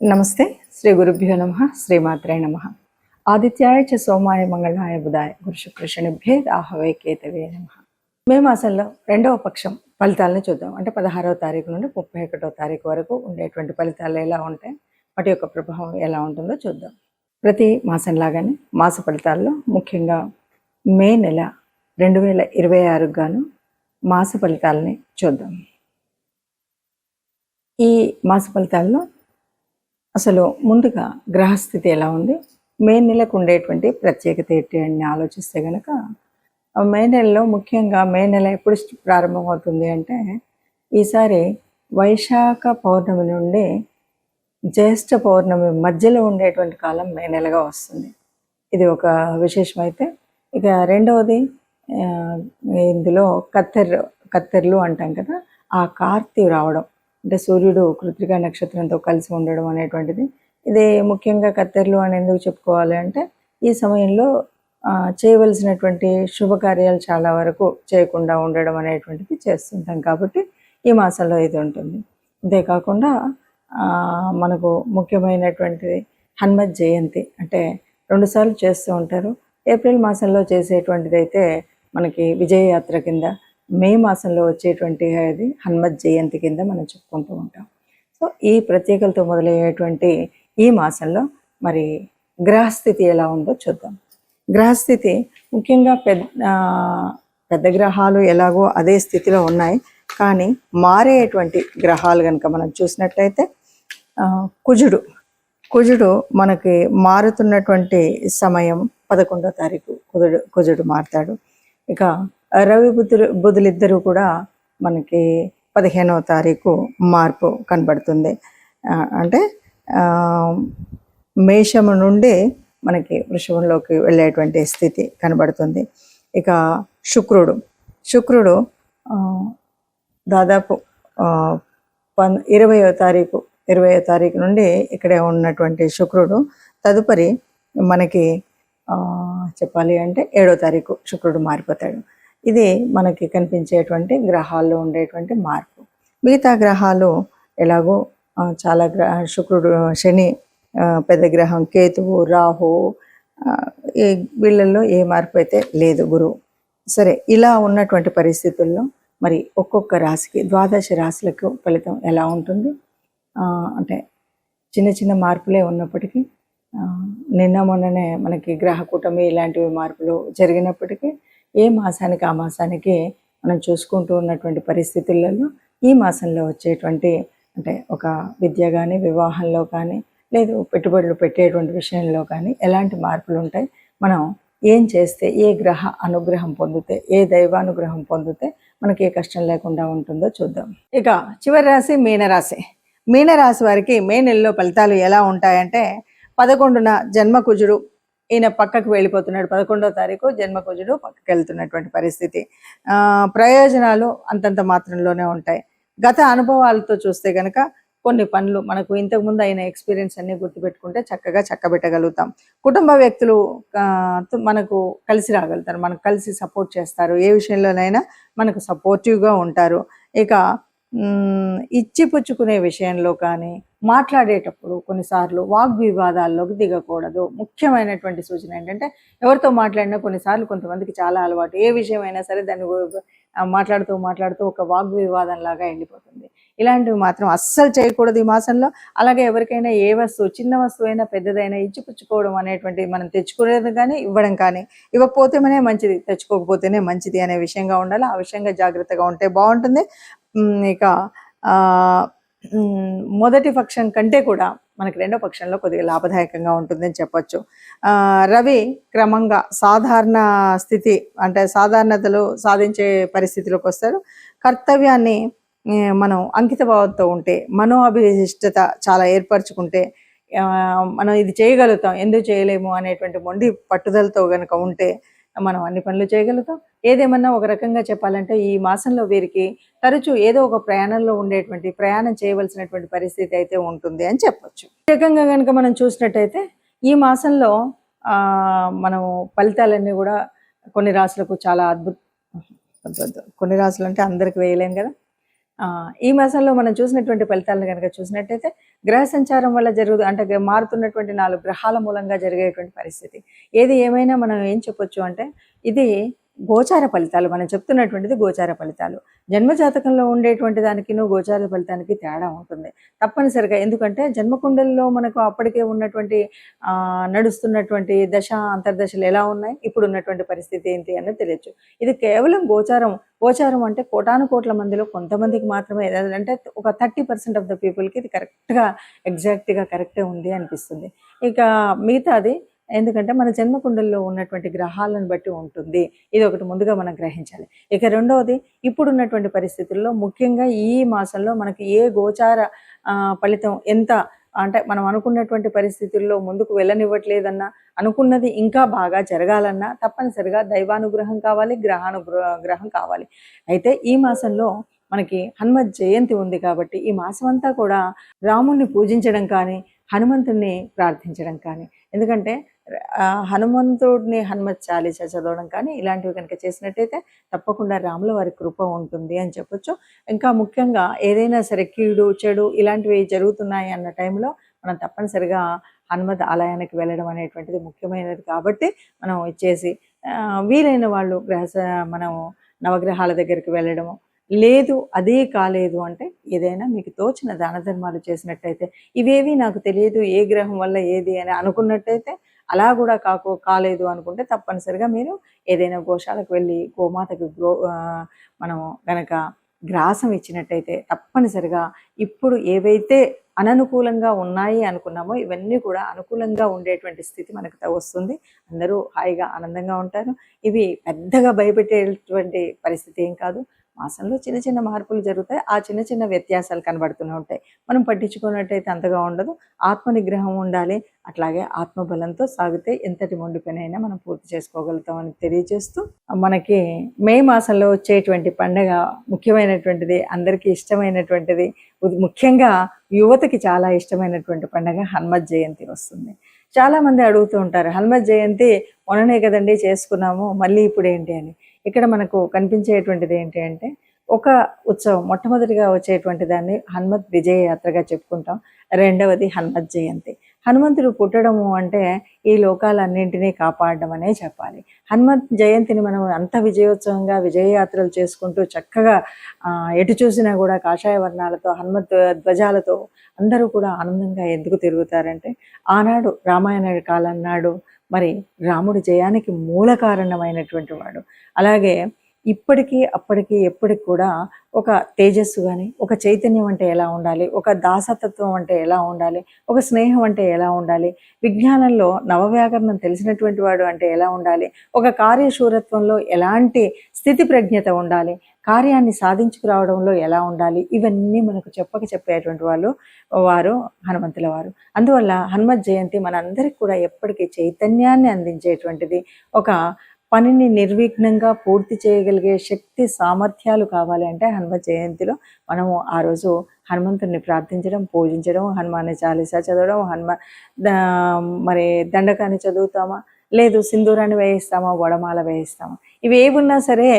నమస్తే. శ్రీ గురుభ్యో నమః. శ్రీమాత్రే నమః. ఆదిత్యాయ చ సోమాయ మంగళాయ బుధాయ గురు శుక్ర శనిభ్యే రాహవే కేతవే నమః. మే మాసంలో రెండవ పక్షం ఫలితాలను చూద్దాం. అంటే 16వ తారీఖు నుండి 31వ తారీఖు వరకు ఉండేటువంటి ఫలితాలు ఎలా ఉంటాయి, వాటి యొక్క ప్రభావం ఎలా ఉంటుందో చూద్దాం. ప్రతి మాసం లాగానే మాస ఫలితాల్లో ముఖ్యంగా మే నెల 2026 గాను మాస ఫలితాలని చూద్దాం. ఈ మాస ఫలితాల్లో అసలు ముందుగా గ్రహస్థితి ఎలా ఉంది, మే నెలకు ఉండేటువంటి ప్రత్యేకత ఏంటి అని ఆలోచిస్తే కనుక మే నెలలో ముఖ్యంగా మే నెల ఎప్పుడు ప్రారంభమవుతుంది అంటే ఈసారి వైశాఖ పౌర్ణమి నుండి జ్యేష్ఠ పౌర్ణమి మధ్యలో ఉండేటువంటి కాలం మే నెలగా వస్తుంది. ఇది ఒక విశేషమైతే ఇక రెండవది ఇందులో కత్తెర్లు అంటాం కదా, ఆ కార్తీ రావడం అంటే సూర్యుడు కృత్తికా నక్షత్రంతో కలిసి ఉండడం అనేటువంటిది. ఇది ముఖ్యంగా కత్తెర్లు అని ఎందుకు చెప్పుకోవాలి అంటే ఈ సమయంలో చేయవలసినటువంటి శుభకార్యాలు చాలా వరకు చేయకుండా ఉండడం అనేటువంటిది చేస్తుంటాం కాబట్టి ఈ మాసంలో ఇది ఉంటుంది. అంతేకాకుండా మనకు ముఖ్యమైనటువంటిది హనుమత్ జయంతి, అంటే 2 సార్లు చేస్తూ ఉంటారు. ఏప్రిల్ మాసంలో చేసేటువంటిది అయితే మనకి విజయయాత్ర కింద, మే మాసంలో వచ్చేటువంటి అది హనుమత్ జయంతి కింద మనం చెప్పుకుంటూ ఉంటాం. సో ఈ ప్రత్యేకతతో మొదలయ్యేటువంటి ఈ మాసంలో మరి గ్రహస్థితి ఎలా ఉందో చూద్దాం. గ్రహస్థితి ముఖ్యంగా పెద్ద గ్రహాలు ఎలాగో అదే స్థితిలో ఉన్నాయి, కానీ మారేటువంటి గ్రహాలు కనుక మనం చూసినట్లయితే కుజుడు మనకి మారుతున్నటువంటి సమయం 11వ తారీఖు కుజుడు మారుతాడు. ఇక రవి బుధులిద్దరూ కూడా మనకి 15వ తారీఖు మార్పు కనబడుతుంది. అంటే మేషము నుండి మనకి వృషభంలోకి వెళ్ళేటువంటి స్థితి కనబడుతుంది. ఇక శుక్రుడు దాదాపు 20వ తారీఖు నుండి ఇక్కడే ఉన్నటువంటి శుక్రుడు తదుపరి మనకి చెప్పాలి అంటే 7వ తారీఖు శుక్రుడు మారిపోతాడు. ఇది మనకి కనిపించేటువంటి గ్రహాల్లో ఉండేటువంటి మార్పు. మిగతా గ్రహాలు ఎలాగో చాలా శుక్రుడు, శని, పెద్ద గ్రహం కేతువు, రాహు, ఈ వీళ్ళల్లో ఏ మార్పు అయితే లేదు, గురువు. సరే, ఇలా ఉన్నటువంటి పరిస్థితుల్లో మరి ఒక్కొక్క రాశికి 12 రాశులకు ఫలితం ఎలా ఉంటుంది అంటే చిన్న చిన్న మార్పులే ఉన్నప్పటికీ మొన్ననే మనకి గ్రహ కూటమి ఇలాంటివి మార్పులు జరిగినప్పటికీ ఏ మాసానికి ఆ మాసానికి మనం చూసుకుంటూ ఉన్నటువంటి పరిస్థితులలో ఈ మాసంలో వచ్చేటువంటి అంటే ఒక విద్య కానీ, వివాహంలో కానీ, లేదు పెట్టుబడులు పెట్టేటువంటి విషయంలో కానీ ఎలాంటి మార్పులు ఉంటాయి, మనం ఏం చేస్తే, ఏ గ్రహ అనుగ్రహం పొందితే, ఏ దైవానుగ్రహం పొందితే మనకి ఏ కష్టం లేకుండా ఉంటుందో చూద్దాం. ఇక చివరి రాశి మీనరాశి వారికి మే నెలలో ఫలితాలు ఎలా ఉంటాయంటే 11న జన్మకుజుడు ఈయన పక్కకు వెళ్ళిపోతున్నాడు. 11వ తారీఖు జన్మకుజుడు పక్కకు వెళ్తున్నటువంటి పరిస్థితి. ప్రయోజనాలు అంతంత మాత్రంలోనే ఉంటాయి. గత అనుభవాలతో చూస్తే కనుక కొన్ని పనులు మనకు ఇంతకుముందు అయిన ఎక్స్పీరియన్స్ అన్ని గుర్తుపెట్టుకుంటే చక్కగా చక్కబెట్టగలుగుతాం. కుటుంబ వ్యక్తులు మనకు కలిసి రాగలుగుతారు, మనకు కలిసి సపోర్ట్ చేస్తారు, ఏ విషయంలోనైనా మనకు సపోర్టివ్గా ఉంటారు. ఇక ఇచ్చిపుచ్చుకునే విషయంలో కానీ, మాట్లాడేటప్పుడు కొన్నిసార్లు వాగ్వివాదాల్లోకి దిగకూడదు. ముఖ్యమైనటువంటి సూచన ఏంటంటే ఎవరితో మాట్లాడినా కొన్నిసార్లు కొంతమందికి చాలా అలవాటు, ఏ విషయమైనా సరే దాన్ని మాట్లాడుతూ ఒక వాగ్వివాదం లాగా వెళ్ళిపోతుంది. ఇలాంటివి మాత్రం అస్సలు చేయకూడదు ఈ మాసంలో. అలాగే ఎవరికైనా ఏ వస్తువు, చిన్న వస్తువైనా పెద్దదైనా ఇచ్చిపుచ్చుకోవడం అనేటువంటిది మనం తెచ్చుకునేది కానీ ఇవ్వడం కానీ, ఇవ్వకపోతేనే మంచిది, తెచ్చుకోకపోతేనే మంచిది అనే విషయంగా ఉండాలి. ఆ విషయంగా జాగ్రత్తగా ఉంటే బాగుంటుంది. ఇక మొదటి పక్షం కంటే కూడా మనకి రెండో పక్షంలో కొద్దిగా లాభదాయకంగా ఉంటుందని చెప్పొచ్చు. రవి క్రమంగా సాధారణ స్థితి అంటే సాధారణతలు సాధించే పరిస్థితిలోకి వస్తారు. కర్తవ్యాన్ని మనం అంకితభావంతో ఉంటే, మనోఅభిష్టత చాలా ఏర్పరచుకుంటే మనం ఇది చేయగలుగుతాం, ఎందుకు చేయలేము అనేటువంటి మొండి పట్టుదలతో కనుక ఉంటే మనం అన్ని పనులు చేయగలుగుతాం. ఏదేమన్నా ఒక రకంగా చెప్పాలంటే ఈ మాసంలో వీరికి తరచూ ఏదో ఒక ప్రయాణం చేయవలసినటువంటి పరిస్థితి అయితే ఉంటుంది అని చెప్పొచ్చు. ఈ రకంగా కనుక మనం చూసినట్టయితే ఈ మాసంలో మనం ఫలితాలన్నీ కూడా కొన్ని రాశులకు చాలా కొన్ని రాశులు అంటే అందరికి వేయలేం కదా, ఈ మాసంలో మనం చూసినటువంటి ఫలితాలను కనుక చూసినట్టయితే గ్రహ సంచారం వల్ల అంటే మారుతున్నటువంటి 4 గ్రహాల మూలంగా జరిగేటువంటి పరిస్థితి. ఏది ఏమైనా మనం ఏం చెప్పొచ్చు అంటే ఇది గోచార ఫలితాలు. మనం చెప్తున్నటువంటిది గోచార ఫలితాలు. జన్మజాతకంలో ఉండేటువంటి దానికిను గోచార ఫలితానికి తేడా ఉంటుంది తప్పనిసరిగా. ఎందుకంటే జన్మకుండల్లో మనకు అప్పటికే ఉన్నటువంటి నడుస్తున్నటువంటి దశ అంతర్దశలు ఎలా ఉన్నాయి, ఇప్పుడు ఉన్నటువంటి పరిస్థితి ఏంటి అన్నది తెలియచ్చు. ఇది కేవలం గోచారం. గోచారం అంటే కోటాను కోట్ల మందిలో కొంతమందికి మాత్రమే, అంటే ఒక 30% ఆఫ్ ద పీపుల్కి ఇది కరెక్ట్గా ఎగ్జాక్ట్గా కరెక్టే ఉంది అనిపిస్తుంది. ఇక మిగతాది ఎందుకంటే మన జన్మకుండల్లో ఉన్నటువంటి గ్రహాలను బట్టి ఉంటుంది. ఇది ఒకటి ముందుగా మనం గ్రహించాలి. ఇక రెండవది, ఇప్పుడున్నటువంటి పరిస్థితుల్లో ముఖ్యంగా ఈ మాసంలో మనకి ఏ గోచార ఫలితం ఎంత అంటే మనం అనుకున్నటువంటి పరిస్థితుల్లో ముందుకు వెళ్ళనివ్వట్లేదన్నా, అనుకున్నది ఇంకా బాగా జరగాలన్నా తప్పనిసరిగా దైవానుగ్రహం కావాలి, గ్రహం కావాలి. అయితే ఈ మాసంలో మనకి హనుమత్ జయంతి ఉంది కాబట్టి ఈ మాసం అంతా కూడా రాముణ్ణి పూజించడం కానీ, హనుమంతుడిని ప్రార్థించడం కానీ, ఎందుకంటే హనుమంతుడిని హనుమత్ చాలీస చదవడం కానీ ఇలాంటివి కనుక చేసినట్టయితే తప్పకుండా రాముల వారి కృప ఉంటుంది అని చెప్పొచ్చు. ఇంకా ముఖ్యంగా ఏదైనా సరే కీడు చెడు ఇలాంటివి జరుగుతున్నాయి అన్న టైంలో మనం తప్పనిసరిగా హనుమత్ ఆలయానికి వెళ్ళడం అనేటువంటిది ముఖ్యమైనది. కాబట్టి మనం ఇచ్చేసి వీలైన వాళ్ళు మనం నవగ్రహాల దగ్గరికి వెళ్ళడము, లేదు అదే కాలేదు అంటే ఏదైనా మీకు తోచిన దాన ధర్మాలు చేసినట్టయితే, ఇవేవి నాకు తెలియదు ఏ గ్రహం వల్ల ఏది అని అనుకున్నట్టయితే, అలా కూడా కాలేదు అనుకుంటే తప్పనిసరిగా మీరు ఏదైనా గోశాలకు వెళ్ళి గోమాతకి మనం గనక గ్రాసం ఇచ్చినట్టయితే తప్పనిసరిగా ఇప్పుడు ఏవైతే అననుకూలంగా ఉన్నాయి అనుకున్నామో ఇవన్నీ కూడా అనుకూలంగా ఉండేటువంటి స్థితి మనకు వస్తుంది. అందరూ హాయిగా ఆనందంగా ఉంటారు. ఇవి పెద్దగా భయపెట్టేటువంటి పరిస్థితి ఏం కాదు. మాసంలో చిన్న చిన్న మార్పులు జరుగుతాయి. ఆ చిన్న చిన్న వ్యత్యాసాలు కనబడుతూనే ఉంటాయి. మనం పట్టించుకున్నట్టయితే అంతగా ఉండదు. ఆత్మ నిగ్రహం ఉండాలి. అట్లాగే ఆత్మబలంతో సాగితే ఎంతటి మొండి పనైనా మనం పూర్తి చేసుకోగలుగుతామని తెలియజేస్తూ, మనకి మే మాసంలో వచ్చేటువంటి పండగ ముఖ్యమైనటువంటిది, అందరికీ ఇష్టమైనటువంటిది, ముఖ్యంగా యువతకి చాలా ఇష్టమైనటువంటి పండగ హనుమత్ జయంతి వస్తుంది. చాలామంది అడుగుతూ ఉంటారు, హనుమత్ జయంతి మొన్ననే కదండి చేసుకున్నాము, మళ్ళీ ఇప్పుడు ఏంటి అని. ఇక్కడ మనకు కనిపించేటువంటిది ఏంటి అంటే, ఒక ఉత్సవం మొట్టమొదటిగా వచ్చేటువంటి దాన్ని హనుమత్ విజయ యాత్రగా చెప్పుకుంటాం. రెండవది హనుమత్ జయంతి. హనుమంతుడు పుట్టడము అంటే ఈ లోకాలన్నింటినీ కాపాడడం అనే చెప్పాలి. హనుమత్ జయంతిని మనం అంత విజయోత్సవంగా విజయయాత్రలు చేసుకుంటూ చక్కగా ఎటు చూసినా కూడా కాషాయ వర్ణాలతో హనుమత్ ధ్వజాలతో అందరూ కూడా ఆనందంగా ఎందుకు తిరుగుతారంటే, ఆనాడు రామాయణ కాలం నాడు మరి రాముడి జయానికి మూల కారణమైనటువంటి వాడు. అలాగే ఇప్పటికీ అప్పటికి ఎప్పటికి కూడా ఒక తేజస్సు కానీ, ఒక చైతన్యం అంటే ఎలా ఉండాలి, ఒక దాసతత్వం అంటే ఎలా ఉండాలి, ఒక స్నేహం అంటే ఎలా ఉండాలి, విజ్ఞానంలో నవవ్యాకరణం తెలిసినటువంటి వాడు అంటే ఎలా ఉండాలి, ఒక కార్యశూరత్వంలో ఎలాంటి స్థితి ప్రజ్ఞత ఉండాలి, కార్యాన్ని సాధించుకురావడంలో ఎలా ఉండాలి, ఇవన్నీ మనకు చెప్పేటువంటి వారు హనుమంతుల వారు. అందువల్ల హనుమత్ జయంతి మనందరికీ కూడా ఎప్పటికీ చైతన్యాన్ని అందించేటువంటిది. ఒక పనిని నిర్విఘ్నంగా పూర్తి చేయగలిగే శక్తి సామర్థ్యాలు కావాలి అంటే హనుమత్ జయంతిలో మనము ఆ రోజు హనుమంతుడిని ప్రార్థించడం, పూజించడం, హనుమాన్ చాలీసా చదవడం, మరి దండకాన్ని చదువుతామా, లేదు సింధూరాన్ని వేయిస్తామా, వడమాల వేయిస్తామా, ఇవి ఏమున్నా సరే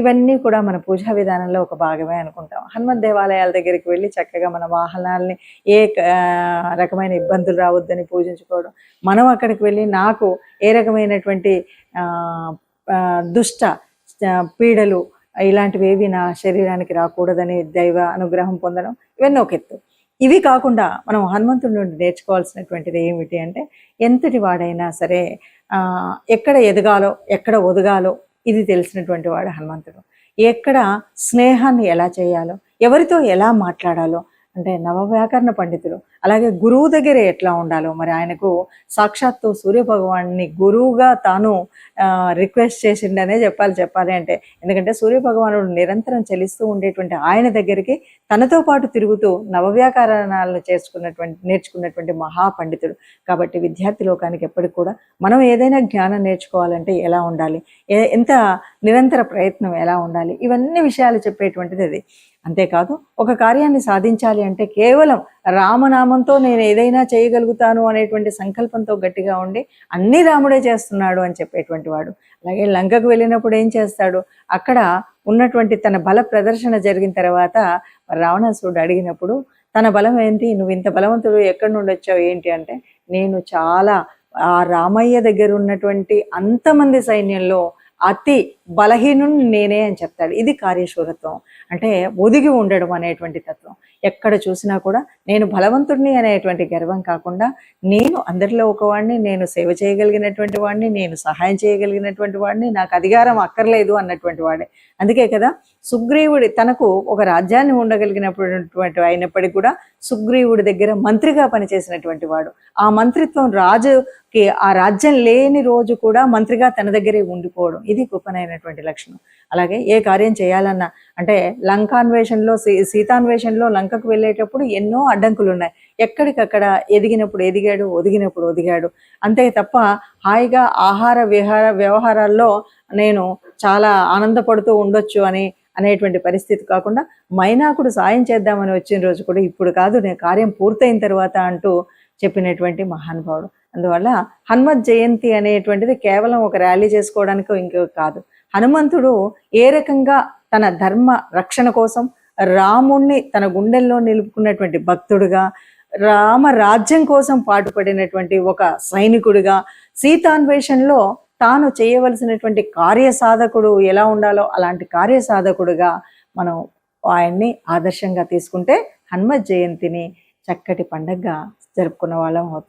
ఇవన్నీ కూడా మన పూజా విధానంలో ఒక భాగమే అనుకుంటాం. హనుమత్ దేవాలయాల దగ్గరికి వెళ్ళి చక్కగా మన వాహనాలని ఏ రకమైన ఇబ్బందులు రావద్దని పూజించుకోవడం, మనం అక్కడికి వెళ్ళి నాకు ఏ రకమైనటువంటి దుష్ట పీడలు ఇలాంటివి ఏవి నా శరీరానికి రాకూడదని దైవ అనుగ్రహం పొందడం, ఇవన్నీ ఒక ఎత్తు. ఇవి కాకుండా మనం హనుమంతుడి నుండి నేర్చుకోవాల్సినటువంటిది ఏమిటి అంటే, ఎంతటి వాడైనా సరే ఎక్కడ ఎదగాలో ఎక్కడ ఒదగాలో ఇది తెలిసినటువంటి వాడు హనుమంతుడు. ఎక్కడ స్నేహాన్ని ఎలా చేయాలో, ఎవరితో ఎలా మాట్లాడాలో, అంటే నవవ్యాకరణ పండితులు. అలాగే గురువు దగ్గర ఎట్లా ఉండాలో, మరి ఆయనకు సాక్షాత్తు సూర్యభగవాన్ని గురువుగా తాను రిక్వెస్ట్ చేసిండనే చెప్పాలి అంటే, ఎందుకంటే సూర్యభగవానుడు నిరంతరం చెలిస్తూ ఉండేటువంటి ఆయన దగ్గరికి తనతో పాటు తిరుగుతూ నవవ్యాకరణాలను నేర్చుకున్నటువంటి మహాపండితుడు. కాబట్టి విద్యార్థి లోకానికి ఎప్పటికి కూడా మనం ఏదైనా జ్ఞానం నేర్చుకోవాలంటే ఎలా ఉండాలి, ఎంత నిరంతర ప్రయత్నం ఎలా ఉండాలి, ఇవన్నీ విషయాలు చెప్పేటువంటిది అది. అంతేకాదు ఒక కార్యాన్ని సాధించాలి అంటే కేవలం రామనామంతో నేను ఏదైనా చేయగలుగుతాను అనేటువంటి సంకల్పంతో గట్టిగా ఉండి అన్ని రాముడే చేస్తున్నాడు అని చెప్పేటువంటి వాడు. అలాగే లంకకు వెళ్ళినప్పుడు ఏం చేస్తాడు, అక్కడ ఉన్నటువంటి తన బల ప్రదర్శన జరిగిన తర్వాత రావణాసురుడు అడిగినప్పుడు తన బలం ఏంటి, నువ్వు ఇంత బలవంతుడు ఎక్కడి నుండి వచ్చావు ఏంటి అంటే, నేను చాలా ఆ రామయ్య దగ్గర ఉన్నటువంటి అంతమంది సైన్యంలో అతి బలహీనుని నేనే అని చెప్తాడు. ఇది కార్యశూరత్వం అంటే ఒదిగి ఉండడం అనేటువంటి తత్వం. ఎక్కడ చూసినా కూడా నేను బలవంతుడిని అనేటువంటి గర్వం కాకుండా నేను అందరిలో ఒకవాడిని, నేను సేవ చేయగలిగినటువంటి వాడిని, నేను సహాయం చేయగలిగినటువంటి వాడిని, నాకు అధికారం అక్కర్లేదు అన్నటువంటి వాడే. అందుకే కదా సుగ్రీవుడి తనకు ఒక రాజ్యాన్ని ఉండగలిగినటువంటి అయినప్పటికీ కూడా సుగ్రీవుడి దగ్గర మంత్రిగా పనిచేసినటువంటి వాడు. ఆ మంత్రిత్వం రాజుకి ఆ రాజ్యం లేని రోజు కూడా మంత్రిగా తన దగ్గరే ఉండిపోవడం, ఇది గొప్పనైనటువంటి లక్షణం. అలాగే ఏ కార్యం చేయాలన్నా అంటే లంకాన్వేషణలో సీతాన్వేషణలో లంకకు వెళ్ళేటప్పుడు ఎన్నో అడ్డంకులు ఉన్నాయి. ఎక్కడికక్కడ ఎదిగినప్పుడు ఎదిగాడు, ఒదిగినప్పుడు ఒదిగాడు. అంతే తప్ప హాయిగా ఆహార వ్యవహారాల్లో నేను చాలా ఆనందపడుతూ ఉండొచ్చు అనేటువంటి పరిస్థితి కాకుండా మైనాకుడు సాయం చేద్దామని వచ్చిన రోజు కూడా ఇప్పుడు కాదు, నేను కార్యం పూర్తయిన తర్వాత అంటూ చెప్పినటువంటి మహానుభావుడు. అందువల్ల హనుమత్ జయంతి అనేటువంటిది కేవలం ఒక ర్యాలీ చేసుకోవడానికో ఇంకో కాదు. హనుమంతుడు ఏ రకంగా తన ధర్మ రక్షణ కోసం రాముణ్ణి తన గుండెల్లో నిలుపుకున్నటువంటి భక్తుడుగా, రామ రాజ్యం కోసం పాటుపడినటువంటి ఒక సైనికుడిగా, సీతాన్వేషణలో తాను చేయవలసినటువంటి కార్యసాధకుడు ఎలా ఉండాలో అలాంటి కార్యసాధకుడుగా మనం ఆయన్ని ఆదర్శంగా తీసుకుంటే హనుమత్ జయంతిని చక్కటి పండగగా జరుపుకున్న వాళ్ళం అవుతాం.